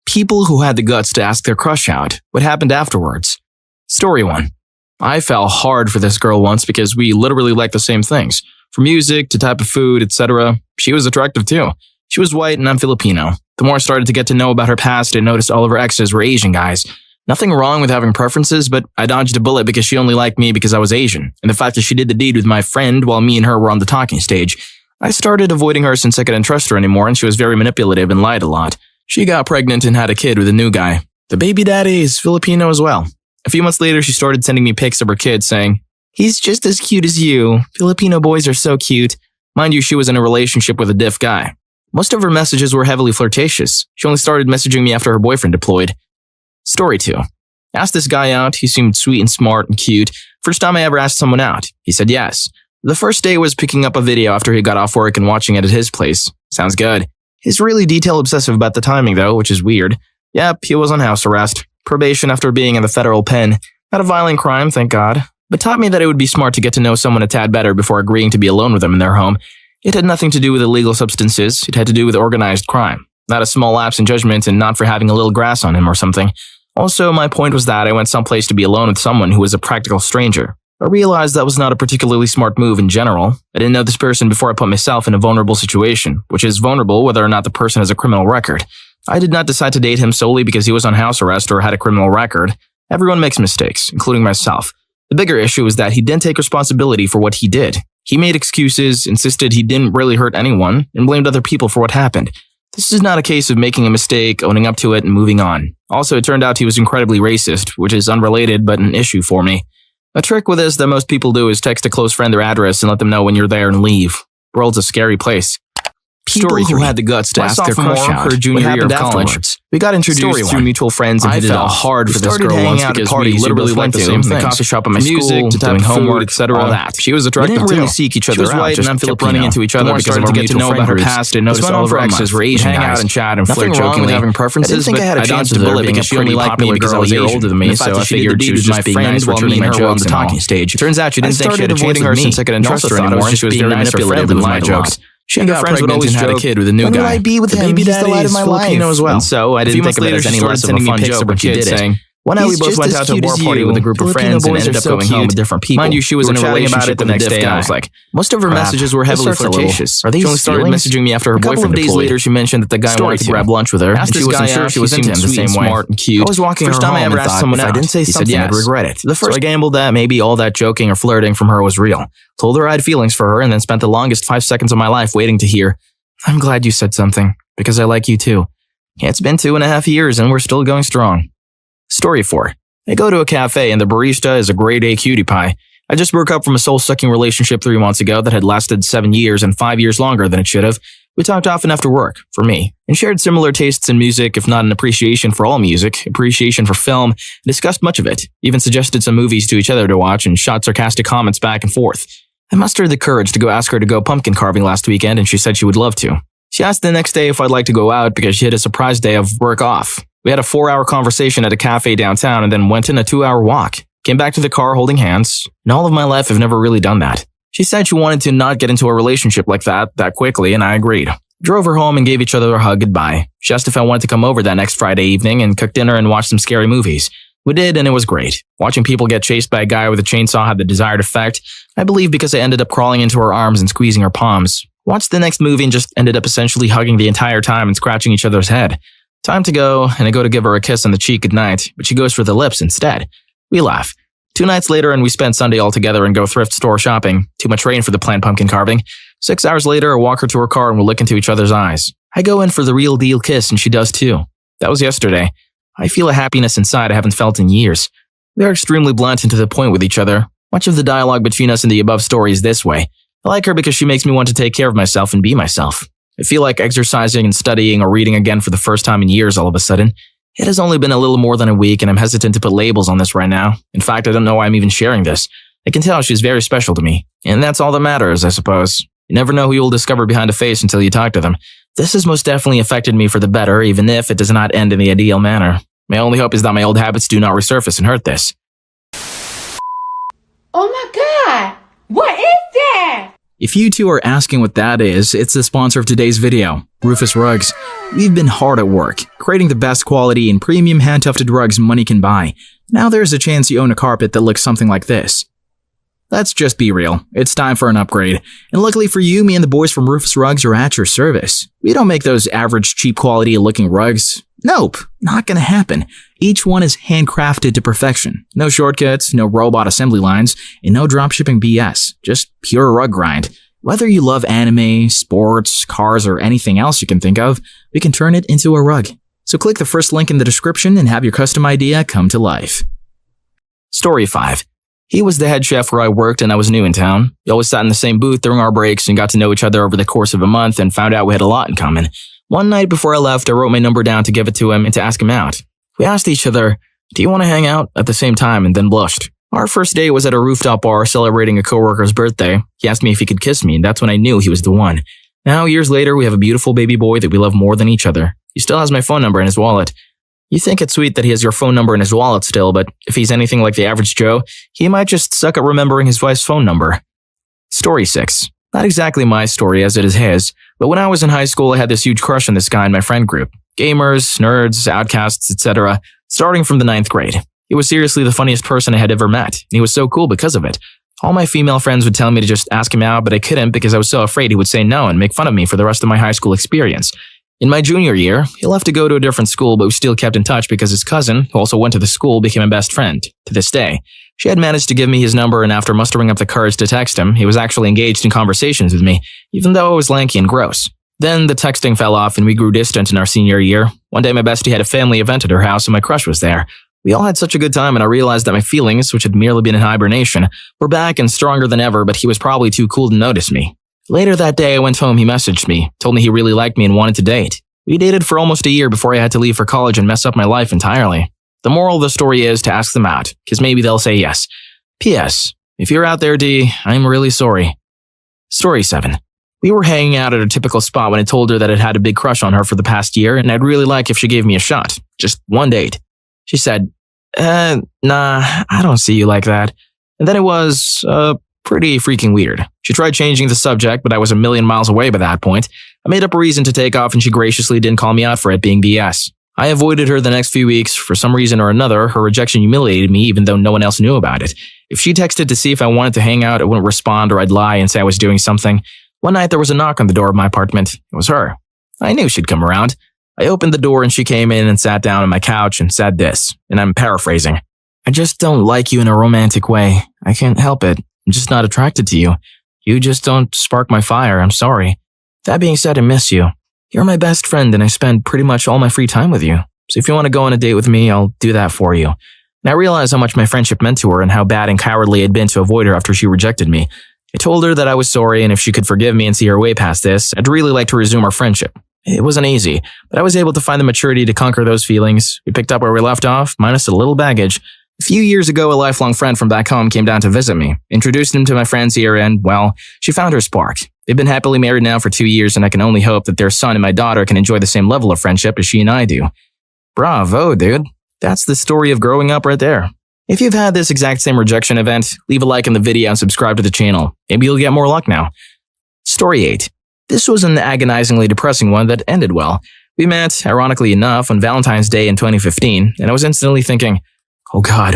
People who had the guts to ask their crush out. What happened afterwards? Story 1. I fell hard for this girl once because we literally liked the same things. From music to type of food, etc. She was attractive too. She was white and I'm Filipino. The more I started to get to know about her past, I noticed all of her exes were Asian guys. Nothing wrong with having preferences, but I dodged a bullet because she only liked me because I was Asian. And the fact that she did the deed with my friend while me and her were on the talking stage. I started avoiding her since I couldn't trust her anymore and she was very manipulative and lied a lot. She got pregnant and had a kid with a new guy. The baby daddy is Filipino as well. A few months later, she started sending me pics of her kid saying, "He's just as cute as you. Filipino boys are so cute." Mind you, she was in a relationship with a diff guy. Most of her messages were heavily flirtatious. She only started messaging me after her boyfriend deployed. Story 2. Asked this guy out. He seemed sweet and smart and cute. First time I ever asked someone out. He said yes. The first day was picking up a video after he got off work and watching it at his place. Sounds good. He's really detail obsessive about the timing though, which is weird. Yep, he was on house arrest. Probation after being in the federal pen. Not a violent crime, thank God. But taught me that it would be smart to get to know someone a tad better before agreeing to be alone with them in their home. It had nothing to do with illegal substances. It had to do with organized crime. Not a small lapse in judgment and not for having a little grass on him or something. Also, my point was that I went someplace to be alone with someone who was a practical stranger. I realized that was not a particularly smart move in general. I didn't know this person before I put myself in a vulnerable situation, which is vulnerable whether or not the person has a criminal record. I did not decide to date him solely because he was on house arrest or had a criminal record. Everyone makes mistakes, including myself. The bigger issue is that he didn't take responsibility for what he did. He made excuses, insisted he didn't really hurt anyone, and blamed other people for what happened. This is not a case of making a mistake, owning up to it, and moving on. Also, it turned out he was incredibly racist, which is unrelated but an issue for me. A trick with this that most people do is text a close friend their address and let them know when you're there and leave. World's a scary place. Story 3. Who had the guts to ask their crush out. Her junior year of college. We got introduced through mutual friends and hit it all hard for this girl once because we literally liked the same things. The coffee shop at my school, doing homework, etc. All that. She was attractive too. We didn't really seek each other out. Just kept running into each other because of our mutual friend groups. Past and noticed all of her exes were Asian guys. Hang out and chat and flirt jokingly. Having preferences, I didn't think I had a chance to bullet because she only liked me because I was a year older than me. So I figured she was my friend while me and her were on the talking stage. Turns out she didn't think she had a chance with me. Since I couldn't trust her anymore, she was very manipulative with my jokes. She got pregnant and had a kid with a new guy. I be with him? Baby He's the light of my Filipino life. as well. And so I didn't think of it as any less of a fun joke when she did it. One night we both went out to a bar party with a group of friends and ended up going home with different people. Mind you, she was in a relationship the next day, and I was like, most of her messages were heavily flirtatious. She only started messaging me after her boyfriend deployed. A couple of days later, she mentioned that the guy wanted to grab lunch with her, and she wasn't sure she was into him the same way. Smart and cute. I was walking her home and thought, if I didn't say something, I'd regret it. The first, so I gambled that maybe all that joking or flirting from her was real. Told her I had feelings for her, and then spent the longest 5 seconds of my life waiting to hear, "I'm glad you said something, because I like you too." It's been 2.5 years and we're still going strong. Story 4. I go to a cafe and the barista is a grade A cutie pie. I just broke up from a soul-sucking relationship 3 months ago that had lasted 7 years and 5 years longer than it should have. We talked often after work, for me, and shared similar tastes in music, if not an appreciation for all music, appreciation for film, and discussed much of it, even suggested some movies to each other to watch and shot sarcastic comments back and forth. I mustered the courage to go ask her to go pumpkin carving last weekend and she said she would love to. She asked the next day if I'd like to go out because she had a surprise day of work off. We had a 4-hour conversation at a cafe downtown and then went on a 2-hour walk. Came back to the car holding hands. In all of my life, I've never really done that. She said she wanted to not get into a relationship like that quickly, and I agreed. Drove her home and gave each other a hug goodbye. She asked if I wanted to come over that next Friday evening and cook dinner and watch some scary movies. We did, and it was great. Watching people get chased by a guy with a chainsaw had the desired effect, I believe because I ended up crawling into her arms and squeezing her palms. Watched the next movie and just ended up essentially hugging the entire time and scratching each other's head. Time to go, and I go to give her a kiss on the cheek goodnight, but she goes for the lips instead. We laugh. 2 nights later and we spend Sunday all together and go thrift store shopping. Too much rain for the planned pumpkin carving. 6 hours later, I walk her to her car and we look into each other's eyes. I go in for the real deal kiss and she does too. That was yesterday. I feel a happiness inside I haven't felt in years. We are extremely blunt and to the point with each other. Much of the dialogue between us in the above story is this way. I like her because she makes me want to take care of myself and be myself. I feel like exercising and studying or reading again for the first time in years all of a sudden. It has only been a little more than a week and I'm hesitant to put labels on this right now. In fact, I don't know why I'm even sharing this. I can tell she's very special to me. And that's all that matters, I suppose. You never know who you'll discover behind a face until you talk to them. This has most definitely affected me for the better, even if it does not end in the ideal manner. My only hope is that my old habits do not resurface and hurt this. Oh my God! What is that? If you two are asking what that is, it's the sponsor of today's video, Rufus Rugs. We've been hard at work, creating the best quality and premium hand-tufted rugs money can buy. Now there's a chance you own a carpet that looks something like this. Let's just be real, it's time for an upgrade. And luckily for you, me and the boys from Rufus Rugs are at your service. We don't make those average cheap quality looking rugs. Nope, not gonna happen. Each one is handcrafted to perfection. No shortcuts, no robot assembly lines, and no dropshipping BS. Just pure rug grind. Whether you love anime, sports, cars, or anything else you can think of, we can turn it into a rug. So click the first link in the description and have your custom idea come to life. Story 5. He was the head chef where I worked and I was new in town. We always sat in the same booth during our breaks and got to know each other over the course of a month and found out we had a lot in common. One night before I left, I wrote my number down to give it to him and to ask him out. We asked each other, "Do you want to hang out?" at the same time, and then blushed. Our first date was at a rooftop bar celebrating a coworker's birthday. He asked me if he could kiss me, and that's when I knew he was the one. Now, years later, we have a beautiful baby boy that we love more than each other. He still has my phone number in his wallet. You think it's sweet that he has your phone number in his wallet still, but if he's anything like the average Joe, he might just suck at remembering his wife's phone number. Story 6. Not exactly my story as it is his, but when I was in high school, I had this huge crush on this guy in my friend group. Gamers, nerds, outcasts, etc., starting from the 9th grade. He was seriously the funniest person I had ever met, and he was so cool because of it. All my female friends would tell me to just ask him out, but I couldn't because I was so afraid he would say no and make fun of me for the rest of my high school experience. In my junior year, he left to go to a different school, but we still kept in touch because his cousin, who also went to the school, became my best friend, to this day. She had managed to give me his number, and after mustering up the courage to text him, he was actually engaged in conversations with me, even though I was lanky and gross. Then the texting fell off and we grew distant in our senior year. One day my bestie had a family event at her house and my crush was there. We all had such a good time and I realized that my feelings, which had merely been in hibernation, were back and stronger than ever, but he was probably too cool to notice me. Later that day I went home, he messaged me, told me he really liked me and wanted to date. We dated for almost a year before I had to leave for college and mess up my life entirely. The moral of the story is to ask them out, because maybe they'll say yes. P.S. If you're out there, D, I'm really sorry. Story 7. We were hanging out at a typical spot when I told her that I'd had a big crush on her for the past year and I'd really like if she gave me a shot. Just one date. She said, nah, I don't see you like that. And then it was, pretty freaking weird. She tried changing the subject, but I was a million miles away by that point. I made up a reason to take off and she graciously didn't call me out for it being BS. I avoided her the next few weeks. For some reason or another, her rejection humiliated me even though no one else knew about it. If she texted to see if I wanted to hang out, I wouldn't respond or I'd lie and say I was doing something. One night there was a knock on the door of my apartment. It was her. I knew she'd come around. I opened the door and she came in and sat down on my couch and said this, and I'm paraphrasing. "I just don't like you in a romantic way. I can't help it. I'm just not attracted to you. You just don't spark my fire. I'm sorry. That being said, I miss you. You're my best friend and I spend pretty much all my free time with you. So if you want to go on a date with me, I'll do that for you." And I realized how much my friendship meant to her and how bad and cowardly I'd been to avoid her after she rejected me. I told her that I was sorry and if she could forgive me and see her way past this, I'd really like to resume our friendship. It wasn't easy, but I was able to find the maturity to conquer those feelings. We picked up where we left off, minus a little baggage. A few years ago, a lifelong friend from back home came down to visit me, introduced him to my friends here, and, well, she found her spark. They've been happily married now for 2 years, and I can only hope that their son and my daughter can enjoy the same level of friendship as she and I do. Bravo, dude. That's the story of growing up right there. If you've had this exact same rejection event, leave a like in the video and subscribe to the channel. Maybe you'll get more luck now. Story 8. This was an agonizingly depressing one that ended well. We met, ironically enough, on Valentine's Day in 2015, and I was instantly thinking, oh god,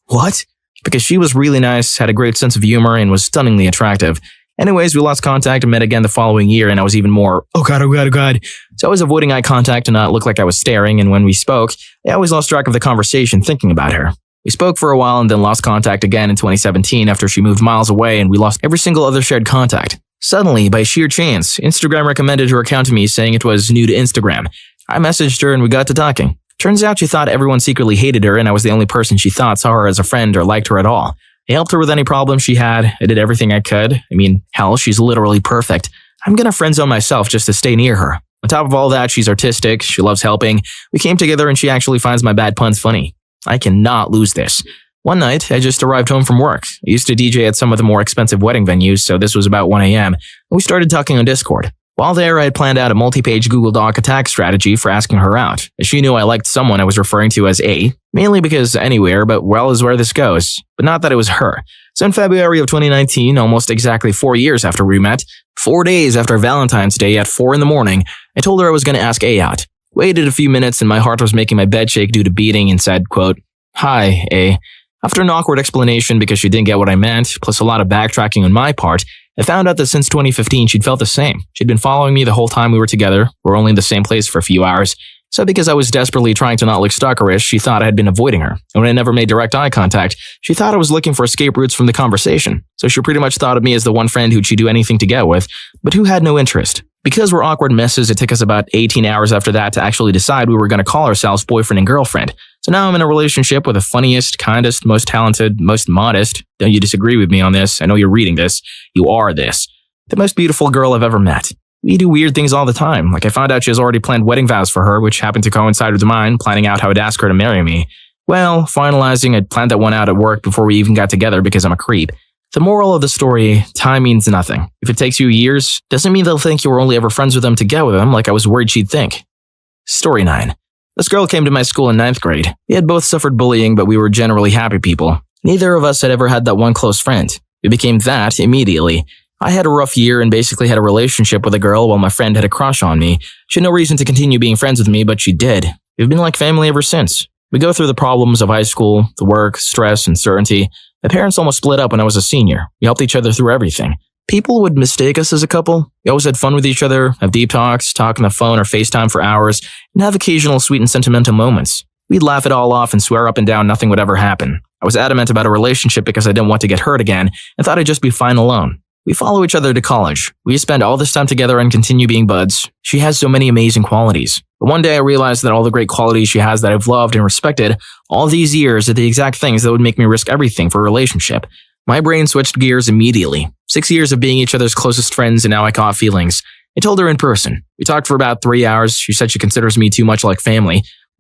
what? Because she was really nice, had a great sense of humor, and was stunningly attractive. Anyways, we lost contact and met again the following year, and I was even more, oh god. So I was avoiding eye contact to not look like I was staring, and when we spoke, I always lost track of the conversation thinking about her. We spoke for a while and then lost contact again in 2017 after she moved miles away and we lost every single other shared contact. Suddenly, by sheer chance, Instagram recommended her account to me saying it was new to Instagram. I messaged her and we got to talking. Turns out she thought everyone secretly hated her and I was the only person she thought saw her as a friend or liked her at all. I helped her with any problems she had. I did everything I could. I mean, hell, she's literally perfect. I'm gonna friend zone myself just to stay near her. On top of all that, she's artistic, she loves helping. We came together and she actually finds my bad puns funny. I cannot lose this. One night, I just arrived home from work. I used to DJ at some of the more expensive wedding venues, so this was about 1 a.m. We started talking on Discord. While there, I had planned out a multi-page Google Doc attack strategy for asking her out, as she knew I liked someone I was referring to as A, mainly because anywhere but well is where this goes, but not that it was her. So in February of 2019, almost exactly 4 years after we met, 4 days after Valentine's Day at 4 in the morning, I told her I was going to ask A out. Waited a few minutes and my heart was making my bed shake due to beating and said, quote, "Hi, A." After an awkward explanation because she didn't get what I meant, plus a lot of backtracking on my part, I found out that since 2015 she'd felt the same. She'd been following me the whole time we were together. We're only in the same place for a few hours. So because I was desperately trying to not look stalkerish, she thought I had been avoiding her. And when I never made direct eye contact, she thought I was looking for escape routes from the conversation. So she pretty much thought of me as the one friend who'd she do anything to get with, but who had no interest. Because we're awkward messes, it took us about 18 hours after that to actually decide we were going to call ourselves boyfriend and girlfriend. So now I'm in a relationship with the funniest, kindest, most talented, most modest. Don't you disagree with me on this? I know you're reading this. You are this. The most beautiful girl I've ever met. We do weird things all the time. Like I found out she has already planned wedding vows for her, which happened to coincide with mine, planning out how I'd ask her to marry me. Well, finalizing, I'd planned that one out at work before we even got together because I'm a creep. The moral of the story, time means nothing. If it takes you years, doesn't mean they'll think you were only ever friends with them to get with them like I was worried she'd think. Story 9. This girl came to my school in 9th grade. We had both suffered bullying, but we were generally happy people. Neither of us had ever had that one close friend. We became that immediately. I had a rough year and basically had a relationship with a girl while my friend had a crush on me. She had no reason to continue being friends with me, but she did. We've been like family ever since. We go through the problems of high school, the work, stress, uncertainty. My parents almost split up when I was a senior. We helped each other through everything. People would mistake us as a couple. We always had fun with each other, have deep talks, talk on the phone or FaceTime for hours, and have occasional sweet and sentimental moments. We'd laugh it all off and swear up and down nothing would ever happen. I was adamant about a relationship because I didn't want to get hurt again and thought I'd just be fine alone. We follow each other to college. We spend all this time together and continue being buds. She has so many amazing qualities. But one day I realized that all the great qualities she has that I've loved and respected all these years are the exact things that would make me risk everything for a relationship. My brain switched gears immediately. 6 years of being each other's closest friends and now I caught feelings. I told her in person. We talked for about 3 hours. She said she considers me too much like family.